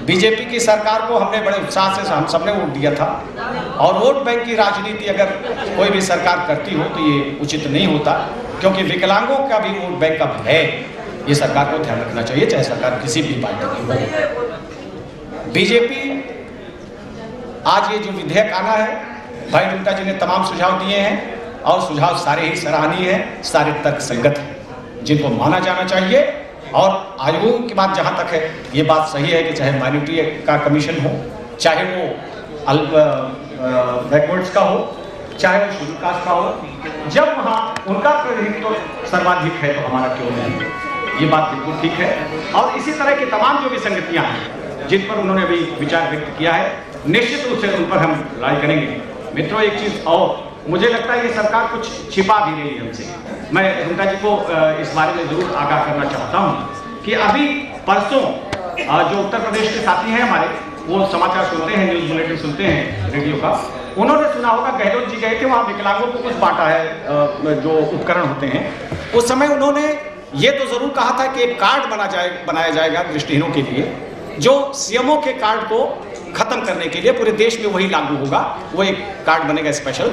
BJP की सरकार को हमने बड़े उत्साह से हम सबने वोट दिया था, और वोट बैंक की राजनीति अगर कोई भी सरकार करती हो तो ये उचित नहीं होता, क्योंकि विकलांगों का भी वोट बैंक अब है, ये सरकार को ध्यान रखना चाहिए, चाहे सरकार किसी भी पार्टी की हो। बीजेपी आज ये जो विधेयक आना है, भाई रुंगटा जी ने तमाम सुझाव दिए हैं और सुझाव सारे ही सराहनीय हैं, सारे तर्कसंगत हैं, जिनको माना जाना चाहिए। और आयोगों की बात जहाँ तक है, ये बात सही है कि चाहे माइनॉरिटी का कमीशन हो, चाहे वो बैकवर्ड्स का हो, चाहे वो शेड्यूल कास्ट का हो, जब वहाँ उनका प्रतिनिधित्व तो सर्वाधिक है तो हमारा क्यों नहीं, ये बात बिल्कुल ठीक है। और इसी तरह की तमाम जो भी संगतियाँ हैं जिन पर उन्होंने अभी विचार व्यक्त किया है, निश्चित रूप से उन पर हम राय करेंगे। मित्रों, एक चीज़ और मुझे लगता है ये सरकार कुछ छिपा भी रही है हमसे। मैं रुंगटा जी को इस बारे में जरूर आगाह करना चाहता हूँ कि अभी परसों जो उत्तर प्रदेश के साथी हैं हमारे, वो समाचार सुनते हैं, न्यूज़ बुलेटिन सुनते हैं रेडियो का, उन्होंने सुना होगा गहलोत जी गए थे वहाँ, विकलांगों को कुछ बांटा है जो उपकरण होते हैं। उस समय उन्होंने ये तो जरूर कहा था कि एक कार्ड बनाया जाएगा दृष्टिहीनों के लिए, जो सीएमओ के कार्ड को खत्म करने के लिए पूरे देश में वही लागू होगा, वो एक कार्ड बनेगा स्पेशल।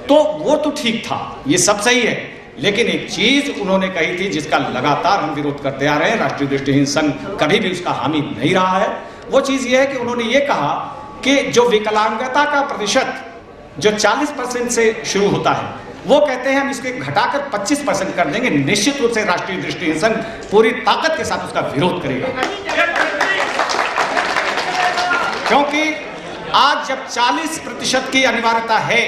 तो वो तो ठीक था, ये सब सही है, लेकिन एक चीज उन्होंने कही थी जिसका लगातार हम विरोध करते आ रहे हैं, राष्ट्रीय दृष्टिहीन संघ कभी भी उसका हामी नहीं रहा है। वो चीज ये है कि उन्होंने ये कहा कि जो विकलांगता का प्रतिशत जो 40% से शुरू होता है, वो कहते हैं हम इसके घटाकर 25% कर देंगे। निश्चित रूप से राष्ट्रीय दृष्टिहीन संघ पूरी ताकत के साथ उसका विरोध करेगा, क्योंकि आज जब 40% की अनिवार्यता है,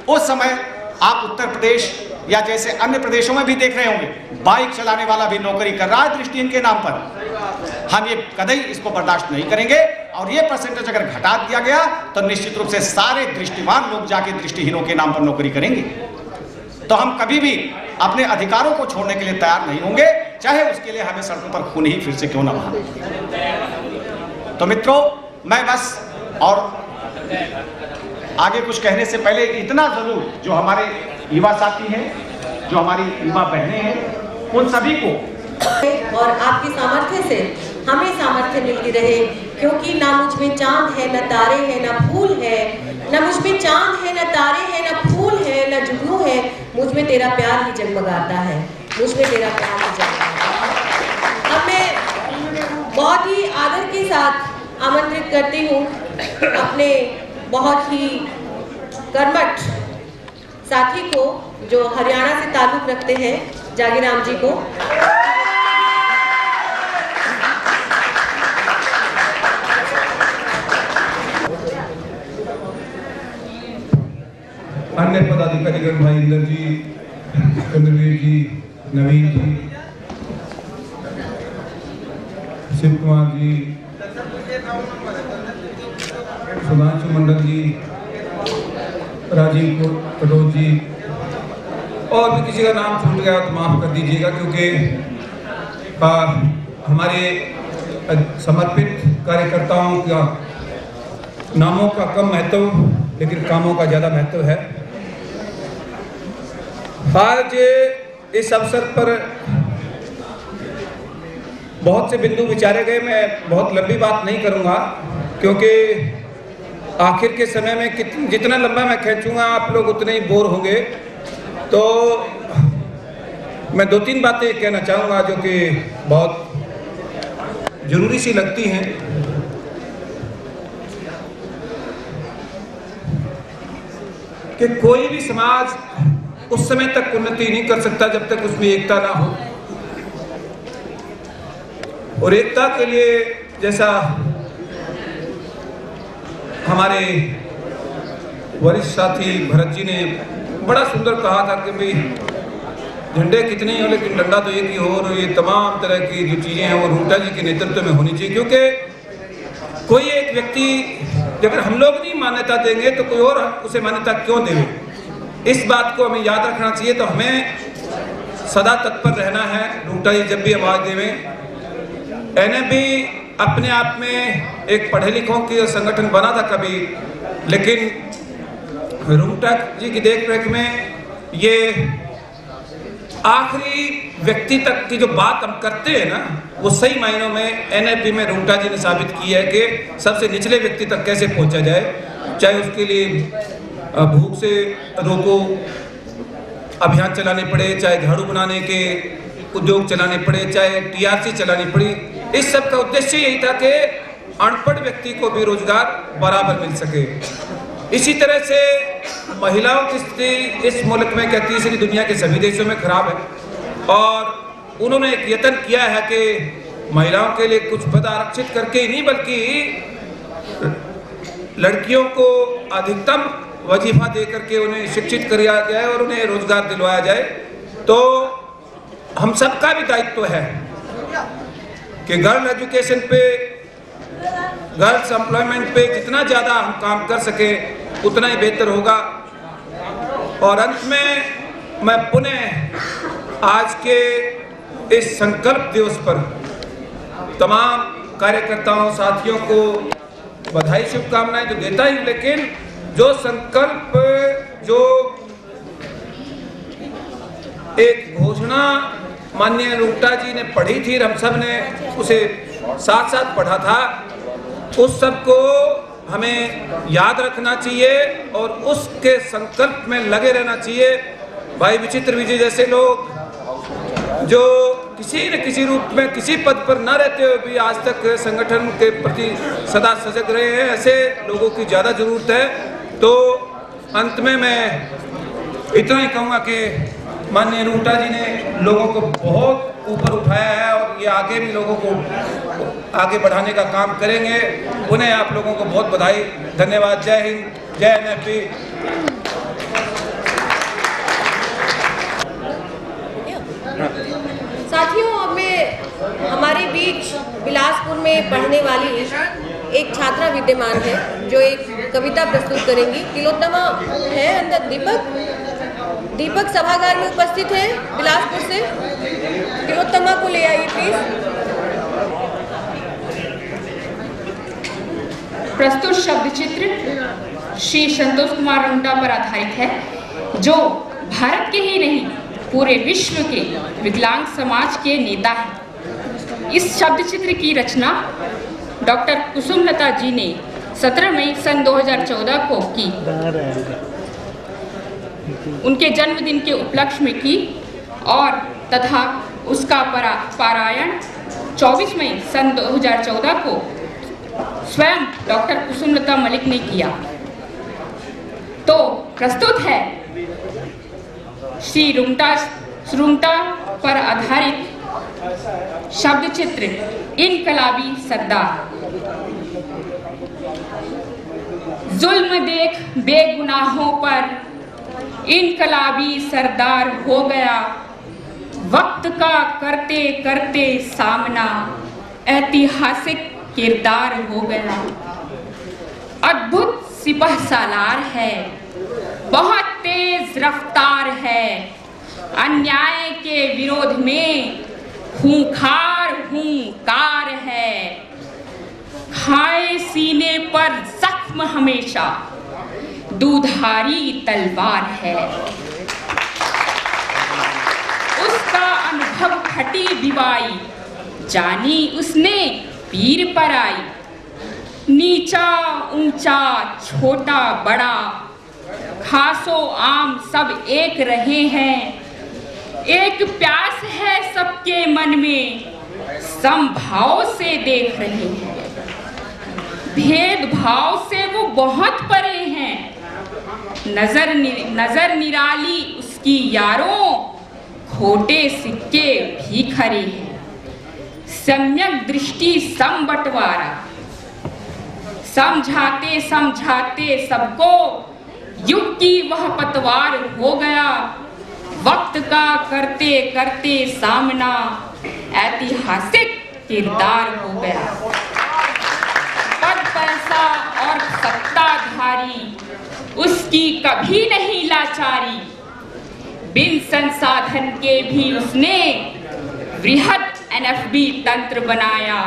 उस समय आप उत्तर प्रदेश या जैसे अन्य प्रदेशों में भी देख रहे होंगे, बाइक चलाने वाला भी नौकरी कर रहा है दृष्टिहीन के नाम पर। हम ये कतई इसको बर्दाश्त नहीं करेंगे, और ये परसेंटेज अगर घटा दिया गया तो निश्चित रूप से सारे दृष्टिवान लोग जाके दृष्टिहीनों के नाम पर नौकरी करेंगे। तो हम कभी भी अपने अधिकारों को छोड़ने के लिए तैयार नहीं होंगे, चाहे उसके लिए हमें सड़कों पर खून ही फिर से क्यों ना बहे। तो मित्रों, मैं बस और आगे कुछ कहने से पहले इतना जरूर, जो हमारे युवा साथी हैं, जो हमारी युवा बहनें हैं, उन सभी को और आपकी सामर्थ्य से हमें सामर्थ्य मिलती रहे, क्योंकि ना मुझ में चांद है, न तारे हैं, न फूल है, न मुझ में चांद है, न तारे हैं, न फूल है, न जुगनू है, मुझ में तेरा प्यार ही जगमगाता है, मुझ में तेरा प्यार ही जगमगाता है। अब मैं बहुत ही आदर के साथ आमंत्रित करती हूँ अपने बहुत ही कर्मठ साथी को, जो हरियाणा से ताल्लुक रखते हैं, जागीराम जी को। अन्य पदाधिकारीगण भाई इंदर जी, चंद्रवीर जी, नवीन जी, शिव कुमार जी, सुधांशु मंडल जी, राजीव कटोच जी, और भी किसी का नाम छूट गया तो माफ कर दीजिएगा, क्योंकि हमारे समर्पित कार्यकर्ताओं का नामों का कम महत्व, लेकिन कामों का ज़्यादा महत्व है। आज इस अवसर पर बहुत से बिंदु विचारे गए, मैं बहुत लंबी बात नहीं करूंगा, क्योंकि आखिर के समय में जितना लंबा मैं खींचूंगा आप लोग उतने ही बोर होंगे। तो मैं 2-3 बातें कहना चाहूँगा जो कि बहुत जरूरी सी लगती हैं। कि कोई भी समाज उस समय तक उन्नति नहीं कर सकता जब तक उसमें एकता ना हो, और एकता के लिए जैसा हमारे वरिष्ठ साथी भरत जी ने बड़ा सुंदर कहा था कि भाई झंडे कितने ही हो लेकिन डंडा तो एक ही हो, और ये तमाम तरह की जो चीज़ें हैं वो रुंगटा जी के नेतृत्व में होनी चाहिए। क्योंकि कोई एक व्यक्ति अगर हम लोग नहीं मान्यता देंगे तो कोई और उसे मान्यता क्यों देवे, इस बात को हमें याद रखना चाहिए। तो हमें सदा तत्पर रहना है। रुंगटा जी जब भी आवाज़ देवें, एने भी अपने आप में एक पढ़े लिखों की संगठन बना था कभी, लेकिन रुंगटा जी की देख रेख में ये आखिरी व्यक्ति तक की जो बात हम करते हैं ना, वो सही मायनों में NFB में रुंगटा जी ने साबित किया है कि सबसे निचले व्यक्ति तक कैसे पहुंचा जाए, चाहे उसके लिए भूख से रोको अभियान चलाने पड़े, चाहे झाड़ू बनाने के उद्योग चलाने पड़े, चाहे TRC चलानी पड़ी। इस सब का उद्देश्य यही था कि अनपढ़ व्यक्ति को भी रोजगार बराबर मिल सके। इसी तरह से महिलाओं की स्थिति इस मुल्क में क्या तीसरी दुनिया के सभी देशों में खराब है और उन्होंने एक यत्न किया है कि महिलाओं के लिए कुछ पद आरक्षित करके ही नहीं बल्कि लड़कियों को अधिकतम वजीफा दे करके उन्हें शिक्षित किया जाए और उन्हें रोजगार दिलवाया जाए। तो हम सबका भी दायित्व है कि गर्ल एजुकेशन पे, गर्ल्स एम्प्लॉयमेंट पे जितना ज़्यादा हम काम कर सके उतना ही बेहतर होगा। और अंत में मैं पुनः आज के इस संकल्प दिवस पर तमाम कार्यकर्ताओं साथियों को बधाई शुभकामनाएं तो देता ही, लेकिन जो संकल्प, जो एक घोषणा माननीय रुंगटा जी ने पढ़ी थी, हम सब ने उसे साथ साथ पढ़ा था, उस सब को हमें याद रखना चाहिए और उसके संकल्प में लगे रहना चाहिए। भाई विचित्र विजय जैसे लोग जो किसी न किसी रूप में किसी पद पर न रहते हुए भी आज तक संगठन के प्रति सदा सजग रहे हैं, ऐसे लोगों की ज़्यादा ज़रूरत है। तो अंत में मैं इतना ही कहूँगा कि माननीय रुंगटा जी ने लोगों को बहुत ऊपर उठाया है और ये आगे भी लोगों को आगे बढ़ाने का काम करेंगे। उन्हें आप लोगों को बहुत बधाई, धन्यवाद। जय हिंद, जय NFB। साथियों, अब मैं हमारे बीच बिलासपुर में पढ़ने वाली एक छात्रा विद्यमान है जो एक कविता प्रस्तुत करेंगी। तिलोत्तमा है अंदर, दीपक सभागार में उपस्थित है बिलासपुर से। तिलोत्तमा को ले आइए प्लीज। प्रस्तुत शब्द चित्र श्री संतोष कुमार रुंगटा पर आधारित है, जो भारत के ही नहीं पूरे विश्व के विकलांग समाज के नेता हैं। इस शब्द चित्र की रचना डॉक्टर कुसुमलता जी ने 17 मई सन 2014 को की, उनके जन्मदिन के उपलक्ष्य में की और तथा उसका पारायण 24 मई सन 2014 को स्वयं डॉक्टर कुसुमलता मलिक ने किया। तो प्रस्तुत है श्री रुंगटा पर आधारित शब्द चित्र इनकलाबी सरदार। जुल्म देख बेगुनाहों पर इनकलाबी सरदार हो गया, वक्त का करते करते सामना ऐतिहासिक किरदार हो गया। अद्भुत सिपह सालार है, बहुत तेज रफ्तार है, अन्याय के विरोध में खूंखार हुंकार है, खाए सीने पर जख्म हमेशा दूधारी तलवार है। उसका अनुभव खटी दिवाई, जानी उसने पीर पर आई। नीचा ऊंचा छोटा बड़ा, खासो आम सब एक रहे हैं। एक प्यास है सबके मन में, समभाव से देख रहे हैं। भेदभाव से वो बहुत परे हैं, नजर निराली उसकी यारों, खोटे सिक्के भी खरे हैं। सम्यक दृष्टि सम बंटवारा, समझाते समझाते सबको युग की वह पतवार हो गया। वक्त का करते करते सामना ऐतिहासिक किरदार हो गया। पद पैसा और सत्ताधारी, उसकी कभी नहीं लाचारी। बिन संसाधन के भी उसने वृहद NFB तंत्र बनाया।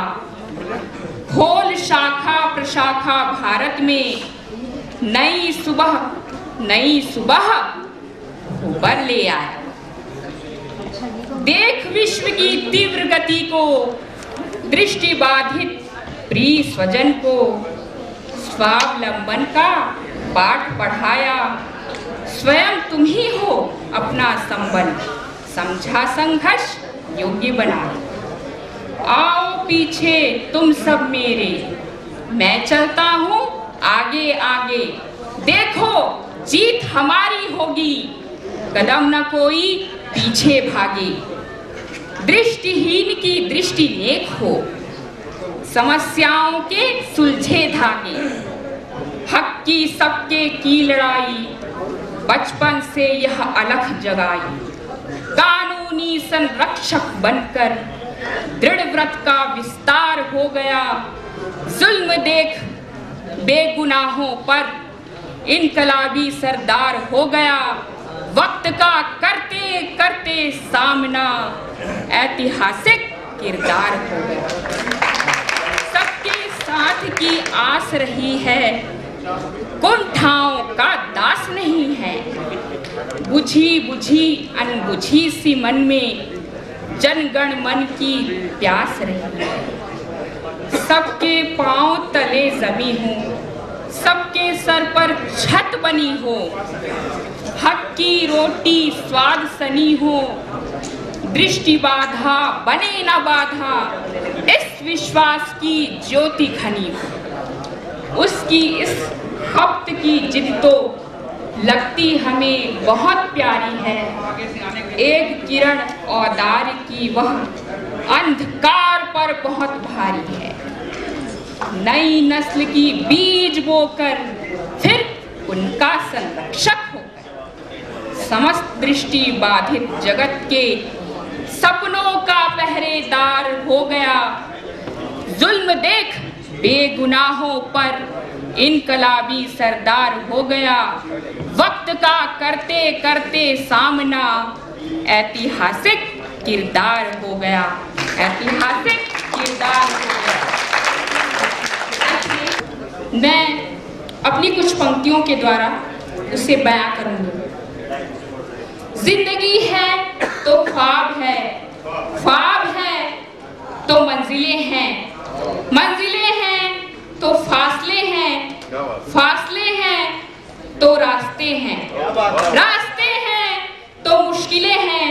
खोल शाखा प्रशाखा भारत में, नई सुबह उबर ले आया। देख विश्व की तीव्र गति को, दृष्टिबाधित प्रिय स्वजन को स्वावलंबन का पाठ पढ़ाया। स्वयं तुम ही हो अपना संबंध समझा संघर्ष योग्य बना। आओ पीछे तुम सब मेरे, मैं चलता हूँ आगे आगे। देखो जीत हमारी होगी, कदम न कोई पीछे भागे। दृष्टिहीन की दृष्टि नेक हो, समस्याओं के सुलझे धागे। हक की सबके की लड़ाई, बचपन से यह अलख जगाई। कानूनी संरक्षक बनकर दृढ़ व्रत का विस्तार हो गया। जुल्म देख बेगुनाहों पर इनकलाबी सरदार हो गया। वक्त का करते करते सामना ऐतिहासिक किरदार हो गया। सबके साथ की आस रही है, कुंठाओं का दास नहीं है। बुझी बुझी अनबुझी सी मन में जनगण मन की प्यास रही है। सबके पांव तले जमी हो, सबके सर पर छत बनी हो। हक की रोटी स्वाद सनी हो, दृष्टि बाधा बने न बाधा। इस विश्वास की ज्योति घनी हो, उसकी इस हफ्त की जिद तो लगती हमें बहुत प्यारी है। एक किरण औदार की वह अंधकार पर बहुत भारी है। नई नस्ल की बीज बोकर फिर उनका संरक्षक होकर समस्त दृष्टि बाधित जगत के सपनों का पहरेदार हो गया। जुल्म देख बेगुनाहों पर इनकलाबी सरदार हो गया। वक्त का करते करते सामना ऐतिहासिक किरदार हो गया। ऐतिहासिक किरदार हो गया। मैं अपनी कुछ पंक्तियों के द्वारा उसे बयां करूंगी। जिंदगी है तो ख्वाब है, ख्वाब है तो मंजिलें हैं, मंजिलें हैं तो फासले हैं, फासले हैं तो रास्ते हैं, रास्ते हैं तो मुश्किलें हैं,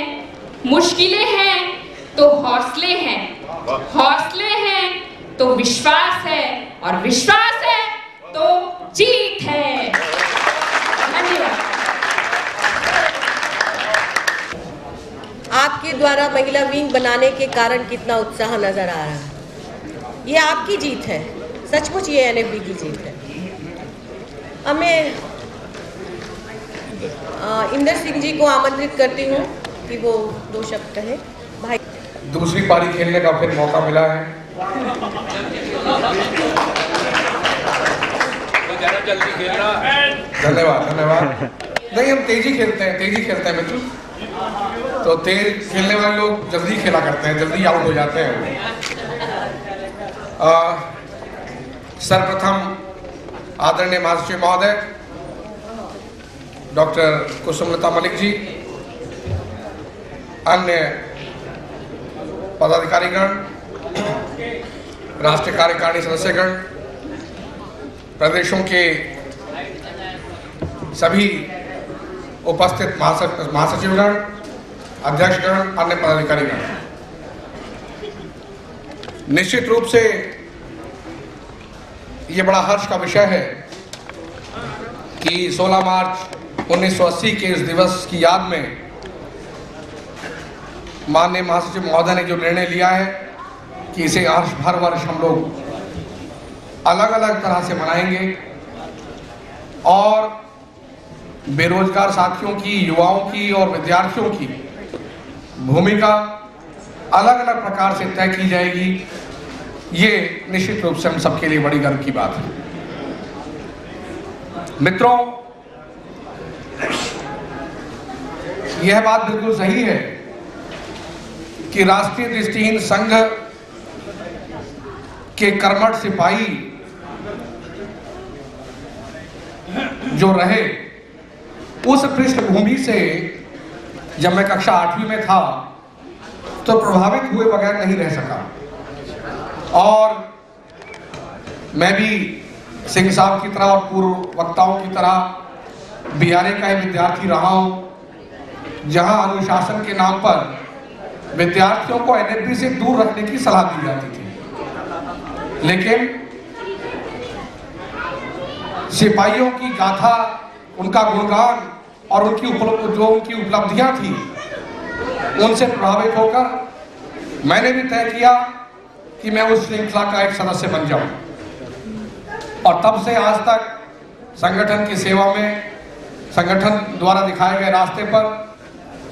मुश्किलें हैं तो हौसले हैं, हौसले हैं तो विश्वास है, और विश्वास है तो जीत है। धन्यवाद। आपके द्वारा महिला विंग बनाने के कारण कितना उत्साह नजर आ रहा है। ये आपकी जीत है, सचमुच ये एनएफबी की जीत है। अब मैं इंदर सिंह जी को आमंत्रित करती हूँ कि वो 2 शब्द कहे। भाई दूसरी पारी खेलने का फिर मौका मिला है। जल्दी खेलना। धन्यवाद धन्यवाद। नहीं, हम तेजी खेलते हैं मित्र। तो तेज खेलने वाले लोग जल्दी खेला करते हैं, जल्दी आउट हो जाते हैं। सर्वप्रथम आदरणीय महासचिव महोदय डॉक्टर कुसुमलता मलिक जी, अन्य पदाधिकारीगण, राष्ट्रीय कार्यकारिणी सदस्यगण, प्रदेशों के सभी उपस्थित महासचिवगण, अध्यक्षगण, अन्य पदाधिकारीगण, निश्चित रूप से ये बड़ा हर्ष का विषय है कि 16 मार्च 1980 के इस दिवस की याद में माननीय महासचिव महोदय ने जो निर्णय लिया है कि इसे हर वर्ष हम लोग अलग अलग तरह से मनाएंगे और बेरोजगार साथियों की, युवाओं की और विद्यार्थियों की भूमिका अलग अलग प्रकार से तय की जाएगी। ये निश्चित रूप से हम सबके लिए बड़ी गर्व की बात है। मित्रों, यह बात बिल्कुल सही है कि राष्ट्रीय दृष्टिहीन संघ के कर्मठ सिपाही जो रहे, उस पृष्ठभूमि से जब मैं कक्षा 8वीं में था तो प्रभावित हुए बगैर नहीं रह सका। और मैं भी सिंह साहब की तरह और पूर्व वक्ताओं की तरह बीआरए का एक विद्यार्थी रहा हूं, जहां अनुशासन के नाम पर विद्यार्थियों को एनएफबी से दूर रखने की सलाह दी जाती थी। लेकिन सिपाहियों की गाथा, उनका गुणगान और उनकी उपलब्धियां थी, उनसे प्रभावित होकर मैंने भी तय किया कि मैं उस श्रृंखला का एक सदस्य बन जाऊं। और तब से आज तक संगठन की सेवा में, संगठन द्वारा दिखाए गए रास्ते पर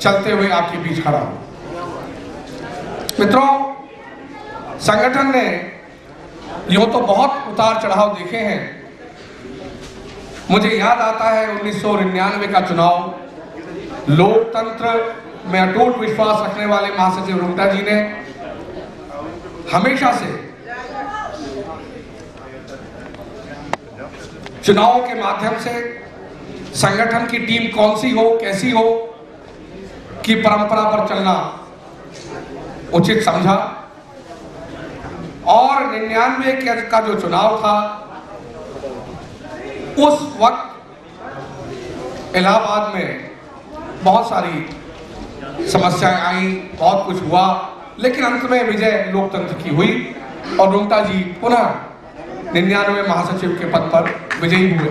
चलते हुए आपके बीच खड़ा हूं। मित्रों, संगठन ने यूं तो बहुत उतार चढ़ाव देखे हैं। मुझे याद आता है 1999 का चुनाव। लोकतंत्र में अटूट विश्वास रखने वाले महासचिव रुंगटा जी ने हमेशा से चुनावों के माध्यम से संगठन की टीम कौन सी हो, कैसी हो, की परंपरा पर चलना उचित समझा। और 99 का जो चुनाव था, उस वक्त इलाहाबाद में बहुत सारी समस्याएं आई, बहुत कुछ हुआ, लेकिन अंत में विजय लोकतंत्र की हुई और रुंगटा जी पुनः 99 महासचिव के पद पर विजयी हुए।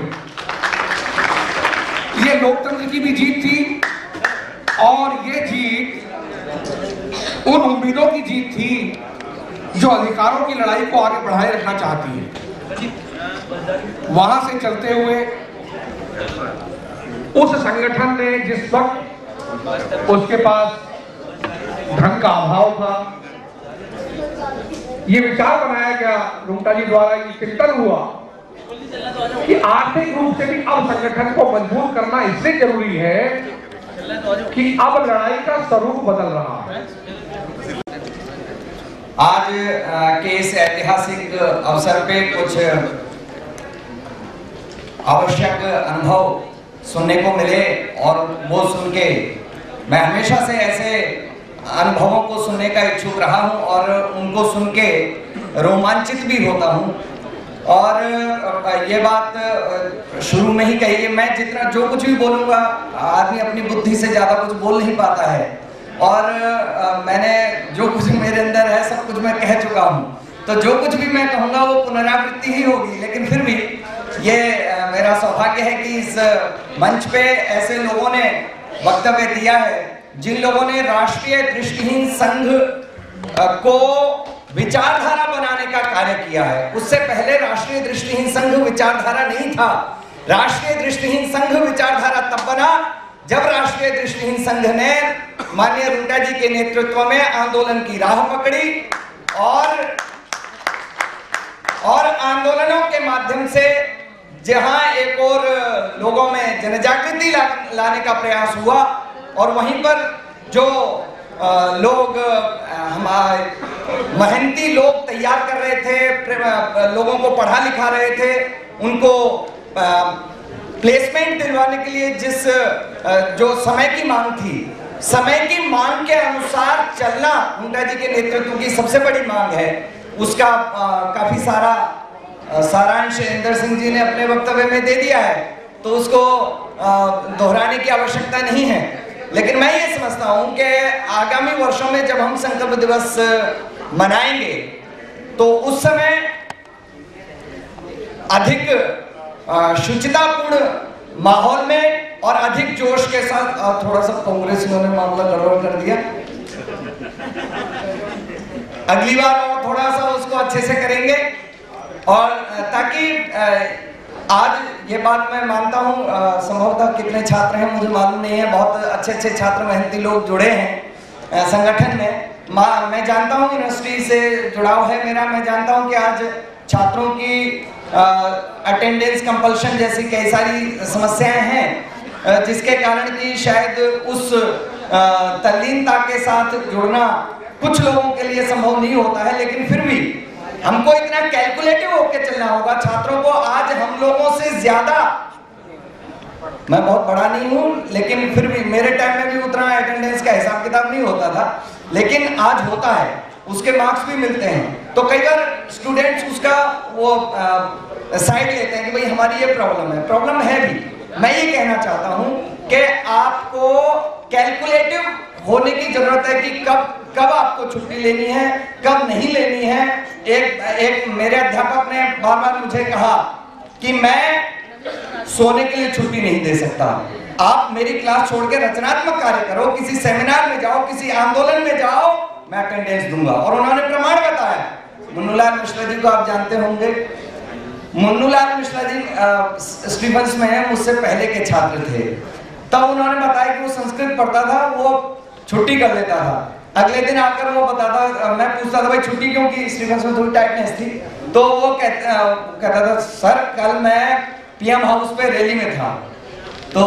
ये लोकतंत्र की भी जीत थी और ये जीत उन उम्मीदों की जीत थी जो अधिकारों की लड़ाई को आगे बढ़ाए रखना चाहती है। वहां से चलते हुए उस संगठन ने जिस वक्त उसके पास धन का अभाव था, ये विचार बनाया गया रुंगटा जी द्वारा, ये चिंतन हुआ कि आर्थिक रूप से भी अब संगठन को मजबूत करना इसलिए जरूरी है कि अब लड़ाई का स्वरूप बदल रहा है। आज के इस ऐतिहासिक अवसर पे कुछ आवश्यक अनुभव सुनने को मिले और वो सुन के मैं हमेशा से ऐसे अनुभवों को सुनने का इच्छुक रहा हूं और उनको सुन के रोमांचित भी होता हूं। और ये बात शुरू में ही कही, मैं जितना जो कुछ भी बोलूँगा, आदमी अपनी बुद्धि से ज़्यादा कुछ बोल नहीं पाता है और मैंने जो कुछ मेरे अंदर है सब कुछ मैं कह चुका हूँ, तो जो कुछ भी मैं कहूँगा वो पुनरावृत्ति ही होगी। लेकिन फिर भी ये मेरा सौभाग्य है कि इस मंच पे ऐसे लोगों ने वक्तव्य दिया है जिन लोगों ने राष्ट्रीय दृष्टिहीन संघ को विचारधारा बनाने का कार्य किया है। उससे पहले राष्ट्रीय दृष्टिहीन संघ विचारधारा नहीं था। राष्ट्रीय दृष्टिहीन संघ विचारधारा तब बना जब राष्ट्रीय दृष्टिहीन संघ ने माननीय रुंगटा जी के नेतृत्व में आंदोलन की राह पकड़ी और आंदोलनों के माध्यम से जहां एक और लोगों में जनजागृति लाने का प्रयास हुआ और वहीं पर जो लोग हमारे मेहनती लोग तैयार कर रहे थे, लोगों को पढ़ा लिखा रहे थे, उनको प्लेसमेंट दिलवाने के लिए जिस जो समय की मांग थी, समय की मांग के अनुसार चलना रुंगटा जी के नेतृत्व की सबसे बड़ी मांग है। उसका काफी सारा सारांश इंदर सिंह जी ने अपने वक्तव्य में दे दिया है, तो उसको दोहराने की आवश्यकता नहीं है। लेकिन मैं ये समझता हूं कि आगामी वर्षों में जब हम संकल्प दिवस मनाएंगे तो उस समय अधिक शुचितापूर्ण माहौल में और अधिक जोश के साथ, थोड़ा सा कांग्रेस इन्होंने मामला गड़बड़ कर दिया, अगली बार और थोड़ा सा उसको अच्छे से करेंगे और ताकि आज ये बात मैं मानता हूँ, संभवतः कितने छात्र हैं मुझे मालूम नहीं है, बहुत अच्छे अच्छे छात्र मेहनती लोग जुड़े हैं संगठन में। मैं जानता हूँ यूनिवर्सिटी से जुड़ाव है मेरा, मैं जानता हूँ कि आज छात्रों की अटेंडेंस कंपल्शन जैसी कई सारी समस्याएं हैं जिसके कारण कि शायद उस तल्लीनता के साथ जुड़ना कुछ लोगों के लिए संभव नहीं होता है। लेकिन फिर भी हमको इतना कैलकुलेटिव होकर चलना होगा छात्रों को। आज हम लोगों से ज्यादा, मैं बहुत बड़ा नहीं हूं लेकिन फिर भी मेरे टाइम में भी उतना अटेंडेंस का हिसाब किताब नहीं होता था, लेकिन आज होता है, उसके मार्क्स भी मिलते हैं। तो कई बार स्टूडेंट्स उसका वो साइड लेते हैं कि भाई हमारी ये प्रॉब्लम है। प्रॉब्लम है भी। मैं ये कहना चाहता हूं कि आपको कैलकुलेटिव होने की जरूरत है कि कब आपको छुट्टी लेनी है, कब नहीं लेनी है। एक मेरे अध्यापक ने बार बार मुझे कहा कि मैं सोने के लिए छुट्टी नहीं दे सकता। आप मेरी क्लास छोड़ के रचनात्मक कार्य करो, किसी सेमिनार में जाओ, किसी आंदोलन में जाओ, मैं अटेंडेंस दूंगा। और उन्होंने प्रमाण बताया। मुन्नूलाल मिश्रा जी को आप जानते होंगे। मुन्नूलाल मिश्रा जी स्टीफंस में मुझसे पहले के छात्र थे। तब उन्होंने बताया कि वो संस्कृत पढ़ता था, वो छुट्टी कर लेता था। अगले दिन आकर वो बताता, मैं पूछता था भाई छुट्टी क्यों की, स्टीफंस में थोड़ी टाइटनेस थी। तो वो कहता था सर कल मैं पीएम हाउस पे रैली में था। तो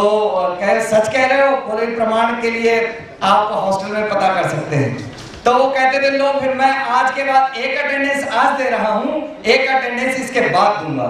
सच कह रहे हो? बोले प्रमाण के लिए आप हॉस्टल में पता कर सकते हैं। तो वो कहते थे लो फिर मैं आज के बाद एक अटेंडेंस आज दे रहा हूं, एक अटेंडेंस इसके बाद दूंगा।